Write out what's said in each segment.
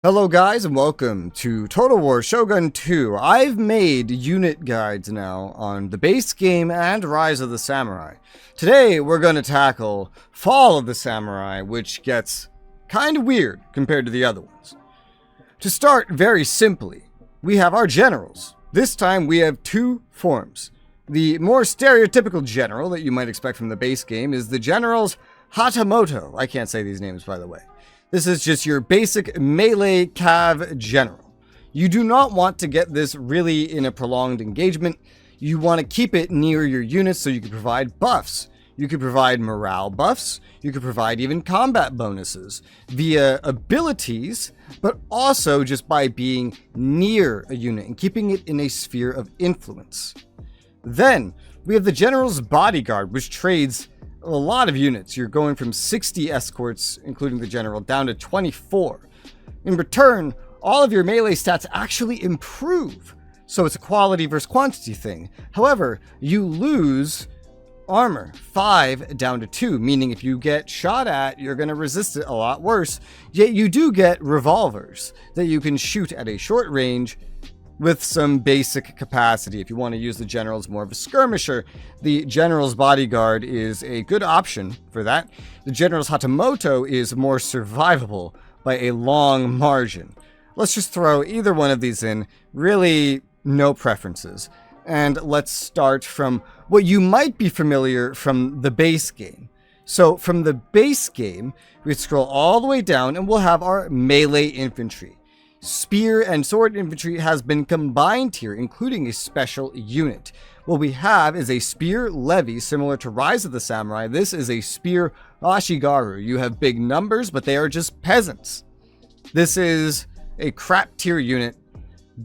Hello guys and welcome to Total War Shogun 2. I've made unit guides now on the base game and Rise of the Samurai. Today we're going to tackle Fall of the Samurai, which gets kind of weird compared to the other ones. To start very simply, we have our generals. This time we have two forms. The more stereotypical general that you might expect from the base game is the general's Hatamoto. I can't say these names, by the way. This is just your basic melee cav general. You do not want to get this really in a prolonged engagement. You want to keep it near your units so you can provide buffs. You could provide morale buffs. You could provide even combat bonuses via abilities, but also just by being near a unit and keeping it in a sphere of influence. Then we have the general's bodyguard, which trades a lot of units. You're going from 60 escorts, including the general, down to 24. In return, all of your melee stats actually improve. So it's a quality versus quantity thing. However, you lose armor, 5 down to 2, meaning if you get shot at, you're going to resist it a lot worse. Yet you do get revolvers that you can shoot at a short range with some basic capacity. If you want to use the general as more of a skirmisher, the general's bodyguard is a good option for that. The general's Hatamoto is more survivable by a long margin. Let's just throw either one of these in, really no preferences. And let's start from what you might be familiar from the base game. So from the base game, we scroll all the way down and we'll have our melee infantry. Spear and sword infantry has been combined here, including a special unit. What we have is a spear levy similar to Rise of the Samurai. This is a spear Ashigaru. You have big numbers, but they are just peasants. This is a crap tier unit.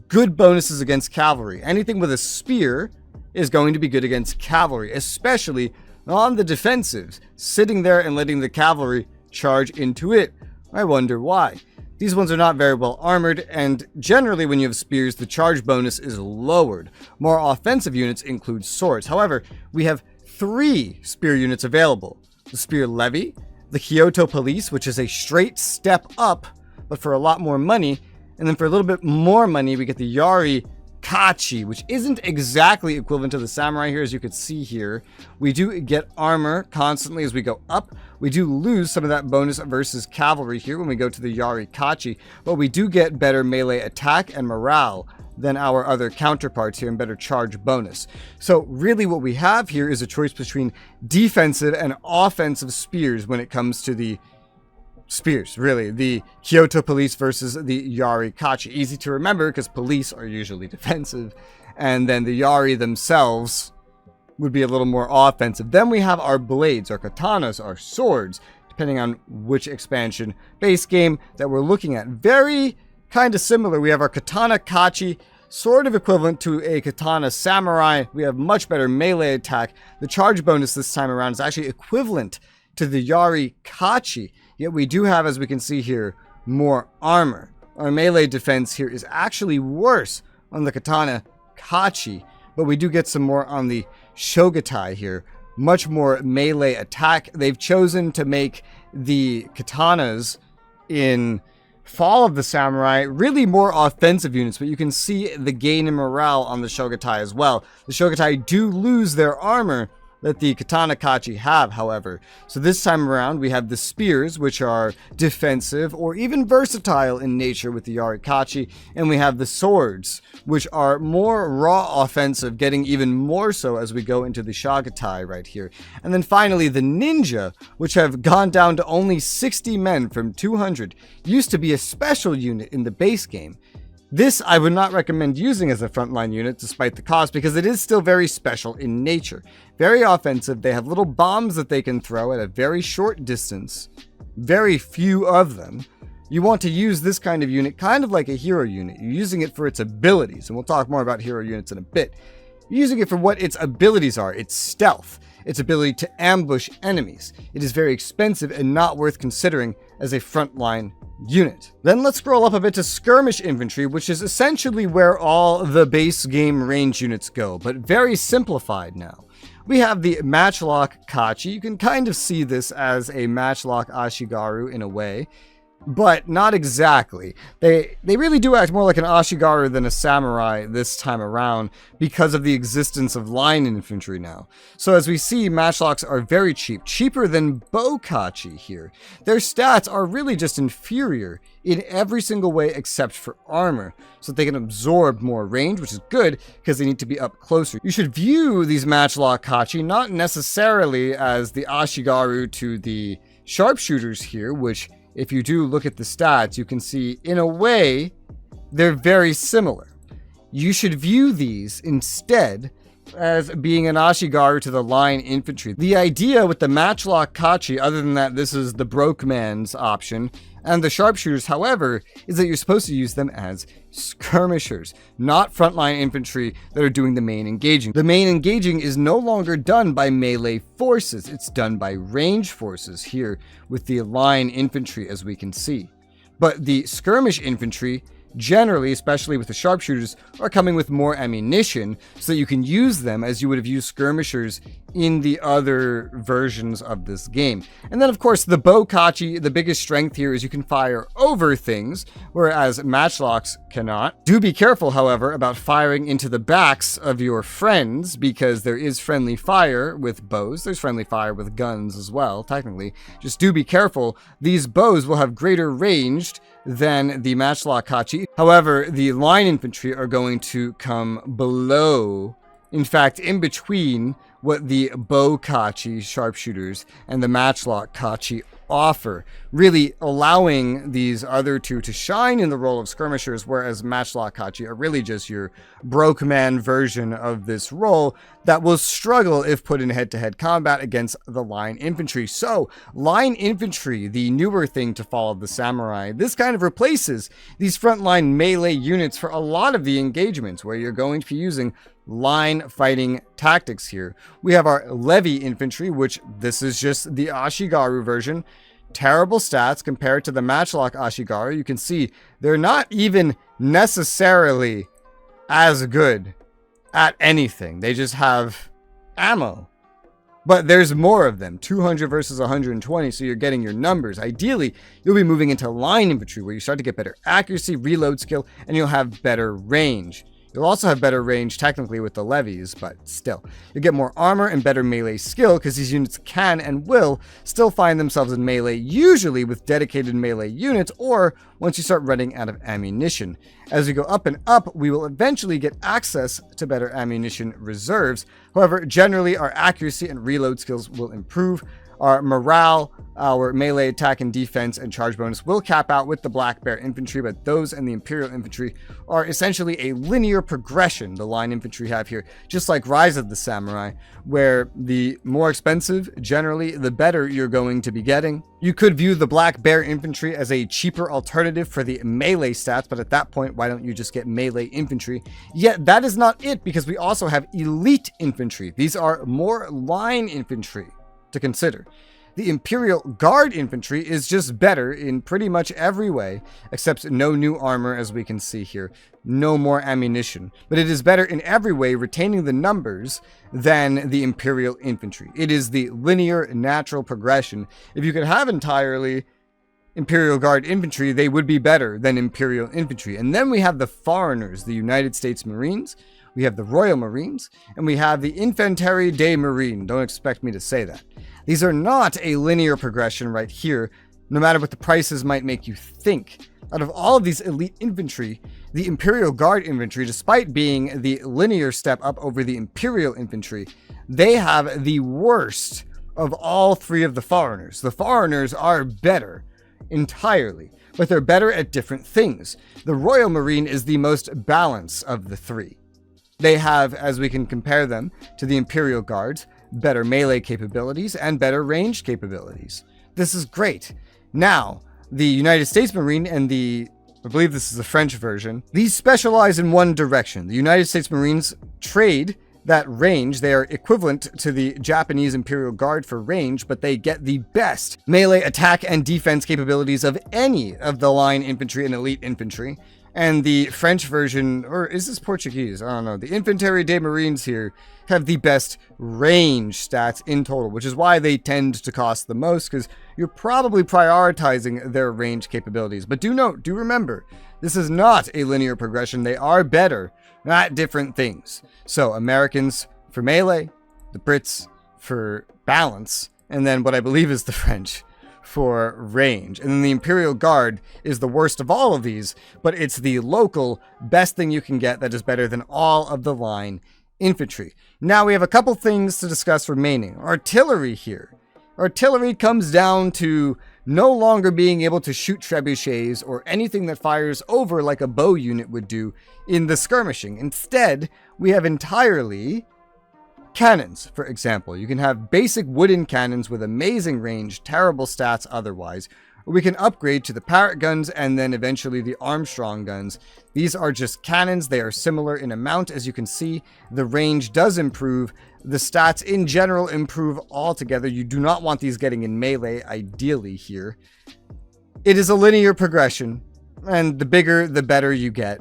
Good bonuses against cavalry. Anything with a spear is going to be good against cavalry, especially on the defensive, sitting there and letting the cavalry charge into it. I wonder why. These ones are not very well armored, and generally when you have spears, the charge bonus is lowered. More offensive units include swords. However, we have 3 spear units available. The spear levy, the Kyoto police, which is a straight step up, but for a lot more money. And then for a little bit more money, we get the Yari Kachi, which isn't exactly equivalent to the samurai here, as you could see here. We do get armor constantly as we go up. We do lose some of that bonus versus cavalry here when we go to the Yari Kachi, but we do get better melee attack and morale than our other counterparts here and better charge bonus. So really what we have here is a choice between defensive and offensive spears when it comes to the spears, really. The Kyoto police versus the Yari Kachi. Easy to remember because police are usually defensive, and then the Yari themselves would be a little more offensive. Then we have our blades, our katanas, our swords, depending on which expansion base game that we're looking at. Very kind of similar. We have our katana Kachi, sort of equivalent to a katana samurai. We have much better melee attack. The charge bonus this time around is actually equivalent to the Yari Kachi. Yet we do have, as we can see here, more armor. Our melee defense here is actually worse on the katana Kachi, but we do get some more on the Shogatai here. Much more melee attack. They've chosen to make the katanas in Fall of the Samurai really more offensive units, but you can see the gain in morale on the Shogatai as well. The Shogatai do lose their armor that the katana Kachi have, however. So this time around, we have the spears, which are defensive or even versatile in nature with the Yari Kachi, and we have the swords, which are more raw offensive, getting even more so as we go into the Shogatai right here. And then finally, the ninja, which have gone down to only 60 men from 200, used to be a special unit in the base game. This I would not recommend using as a frontline unit despite the cost, because it is still very special in nature. Very offensive. They have little bombs that they can throw at a very short distance. Very few of them. You want to use this kind of unit kind of like a hero unit. You're using it for its abilities, and we'll talk more about hero units in a bit. You're using it for what its abilities are. Its stealth. Its ability to ambush enemies. It is very expensive and not worth considering as a frontline unit. Then let's scroll up a bit to skirmish infantry, which is essentially where all the base game range units go, but very simplified now. We have the matchlock Kachi. You can kind of see this as a matchlock Ashigaru in a way. but not exactly. They really do act more like an Ashigaru than a samurai this time around because of the existence of line infantry now. So as we see, matchlocks are very cheap, cheaper than Bokachi here. Their stats are really just inferior in every single way except for armor, so they can absorb more range, which is good because they need to be up closer. You should view these matchlock kachi not necessarily as the Ashigaru to the sharpshooters here, which if you do look at the stats, you can see in a way they're very similar. You should view these instead as being an Ashigaru to the line infantry. The idea with the matchlock kachi, other than that this is the broke man's option, and the sharpshooters, however, is that you're supposed to use them as skirmishers, not frontline infantry that are doing the main engaging. The main engaging is no longer done by melee forces, it's done by range forces here with the line infantry, as we can see. But the skirmish infantry, generally, especially with the sharpshooters, are coming with more ammunition so that you can use them as you would have used skirmishers in the other versions of this game. And then, of course, the Bokachi, the biggest strength here is you can fire over things, whereas matchlocks cannot. Do be careful, however, about firing into the backs of your friends, because there is friendly fire with bows. There's friendly fire with guns as well, technically. Just do be careful. These bows will have greater range than the matchlock kachi. However, the line infantry are going to come below, in fact, in between what the Bokachi sharpshooters and the matchlock kachi offer, really allowing these other two to shine in the role of skirmishers, whereas matchlock kachi are really just your broke man version of this role that will struggle if put in head-to-head combat against the line infantry. So, line infantry, the newer thing to follow the samurai, this kind of replaces these frontline melee units for a lot of the engagements where you're going to be using line fighting tactics here. We have our levy infantry, which this is just the Ashigaru version. Terrible stats compared to the matchlock Ashigaru. You can see they're not even necessarily as good at anything. They just have ammo. But there's more of them, 200 versus 120, so you're getting your numbers. Ideally, you'll be moving into line infantry where you start to get better accuracy, reload skill, and you'll have better range. You'll also have better range technically with the levies, but still. You'll get more armor and better melee skill because these units can and will still find themselves in melee, usually with dedicated melee units or once you start running out of ammunition. As we go up and up, we will eventually get access to better ammunition reserves. However, generally our accuracy and reload skills will improve. Our morale, our melee attack and defense, and charge bonus will cap out with the Black Bear infantry, but those and the Imperial infantry are essentially a linear progression the line infantry have here, just like Rise of the Samurai, where the more expensive, generally, the better you're going to be getting. You could view the Black Bear infantry as a cheaper alternative for the melee stats, but at that point, why don't you just get melee infantry? Yet that is not it, because we also have elite infantry. These are more line infantry to consider. The Imperial Guard infantry is just better in pretty much every way, except no new armor, as we can see here, no more ammunition, but it is better in every way, retaining the numbers, than the Imperial infantry. It is the linear, natural progression. If you could have entirely Imperial Guard infantry, they would be better than Imperial infantry. And then we have the foreigners, the United States Marines, we have the Royal Marines, and we have the Infantry des Marines. Don't expect me to say that. These are not a linear progression right here, no matter what the prices might make you think. Out of all of these elite infantry, the Imperial Guard infantry, despite being the linear step up over the Imperial infantry, they have the worst of all three of the foreigners. The foreigners are better entirely, but they're better at different things. The Royal Marine is the most balanced of the three. They have, as we can compare them to the Imperial Guards, better melee capabilities and better ranged capabilities. This is great. Now, the United States Marine and I believe this is the French version, these specialize in one direction. The United States Marines trade that range. They are equivalent to the Japanese Imperial Guard for range, but they get the best melee attack and defense capabilities of any of the line infantry and elite infantry. And the French version, or is this Portuguese? I don't know. The Infanterie des Marines here have the best range stats in total, which is why they tend to cost the most, because you're probably prioritizing their range capabilities. But do remember, this is not a linear progression. They are better at different things. So Americans for melee, the Brits for balance, and then what I believe is the French for range. And then the Imperial Guard is the worst of all of these, but it's the local best thing you can get that is better than all of the line infantry. Now we have a couple things to discuss remaining. Artillery here. Artillery comes down to no longer being able to shoot trebuchets or anything that fires over like a bow unit would do in the skirmishing. Instead, we have entirely cannons, for example. You can have basic wooden cannons with amazing range, terrible stats otherwise. Or we can upgrade to the Parrot guns and then eventually the Armstrong guns. These are just cannons. They are similar in amount. As you can see, the range does improve. The stats in general improve altogether. You do not want these getting in melee, ideally here. It is a linear progression, and the bigger, the better you get.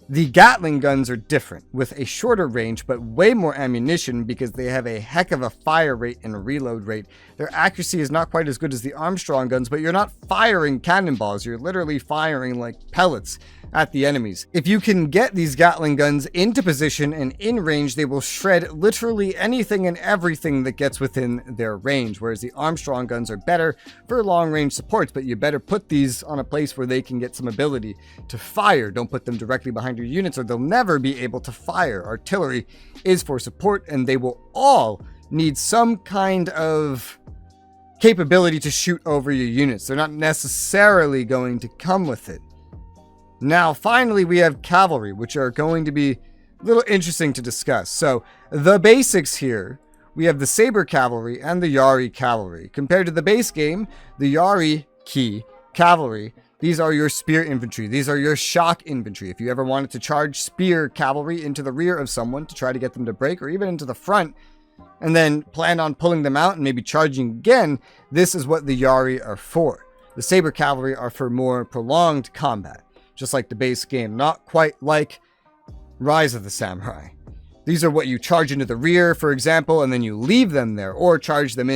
The Gatling guns are different, with a shorter range but way more ammunition because they have a heck of a fire rate and reload rate. Their accuracy is not quite as good as the Armstrong guns, but you're not firing cannonballs, you're literally firing like pellets at the enemies. If you can get these Gatling guns into position and in range, they will shred literally anything and everything that gets within their range, whereas the Armstrong guns are better for long range supports, but you better put these on a place where they can get some ability to fire. Don't put them directly behind your units or they'll never be able to fire. Artillery is for support, and they will all need some kind of capability to shoot over your units. They're not necessarily going to come with it. Now, finally, we have cavalry, which are going to be a little interesting to discuss. So, the basics here, we have the Saber Cavalry and the Yari Cavalry. Compared to the base game, the Yari Cavalry, these are your spear infantry. These are your shock infantry. If you ever wanted to charge spear cavalry into the rear of someone to try to get them to break, or even into the front, and then plan on pulling them out and maybe charging again, this is what the Yari are for. The Saber Cavalry are for more prolonged combat. Just like the base game, not quite like Rise of the Samurai. These are what you charge into the rear, for example, and then you leave them there, or charge them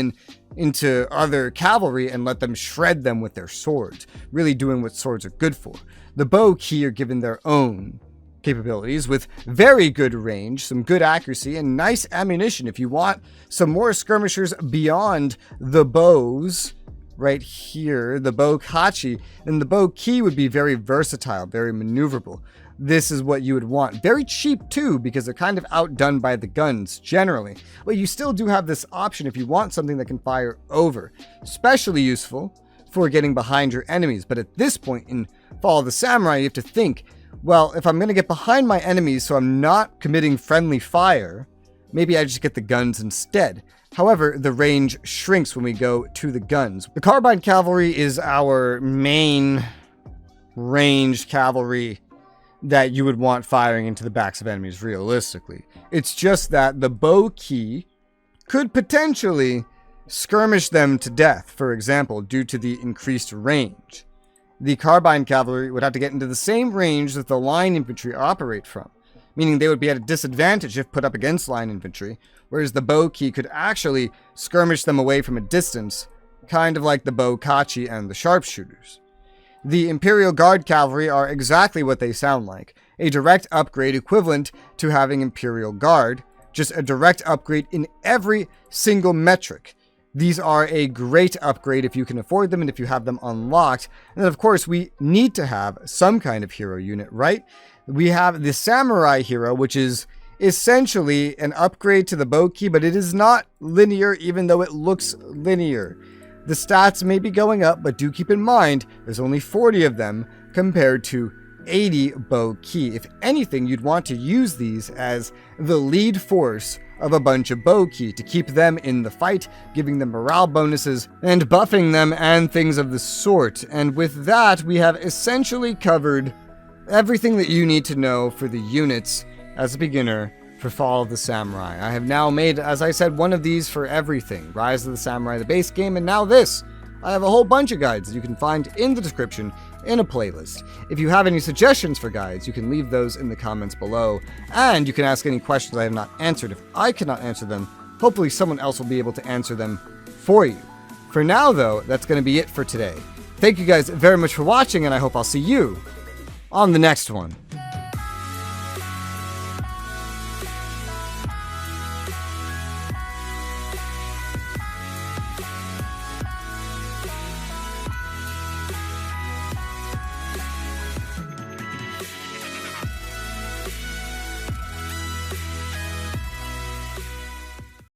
into other cavalry and let them shred them with their swords, really doing what swords are good for. The bow key are given their own capabilities with very good range, some good accuracy, and nice ammunition. If you want some more skirmishers beyond the bows, right here, the bow kachi, then the bow key would be very versatile, very maneuverable. This is what you would want. Very cheap too, because they're kind of outdone by the guns generally. But you still do have this option if you want something that can fire over. Especially useful for getting behind your enemies. But at this point in Fall of the Samurai, you have to think, well, if I'm going to get behind my enemies so I'm not committing friendly fire, maybe I just get the guns instead. However, the range shrinks when we go to the guns. The Carbine Cavalry is our main ranged cavalry that you would want firing into the backs of enemies realistically. It's just that the bow key could potentially skirmish them to death, for example, due to the increased range. The Carbine Cavalry would have to get into the same range that the line infantry operate from, meaning they would be at a disadvantage if put up against line infantry, whereas the bow key could actually skirmish them away from a distance, kind of like the bow kachi and the sharpshooters. The Imperial Guard Cavalry are exactly what they sound like, a direct upgrade equivalent to having Imperial Guard, just a direct upgrade in every single metric. These are a great upgrade if you can afford them and if you have them unlocked. And then of course we need to have some kind of hero unit, right? We have the Samurai Hero, which is essentially an upgrade to the bow key, but it is not linear even though it looks linear. The stats may be going up, but do keep in mind there's only 40 of them compared to 80 bow key. If anything, you'd want to use these as the lead force of a bunch of bow key to keep them in the fight, giving them morale bonuses and buffing them and things of the sort. And with that, we have essentially covered everything that you need to know for the units as a beginner for Fall of the Samurai. I have now made, as I said, one of these for everything. Rise of the Samurai, the base game, and now this. I have a whole bunch of guides that you can find in the description in a playlist. If you have any suggestions for guides, you can leave those in the comments below, and you can ask any questions I have not answered. If I cannot answer them, hopefully someone else will be able to answer them for you. For now, though, that's going to be it for today. Thank you guys very much for watching, and I hope I'll see you on the next one.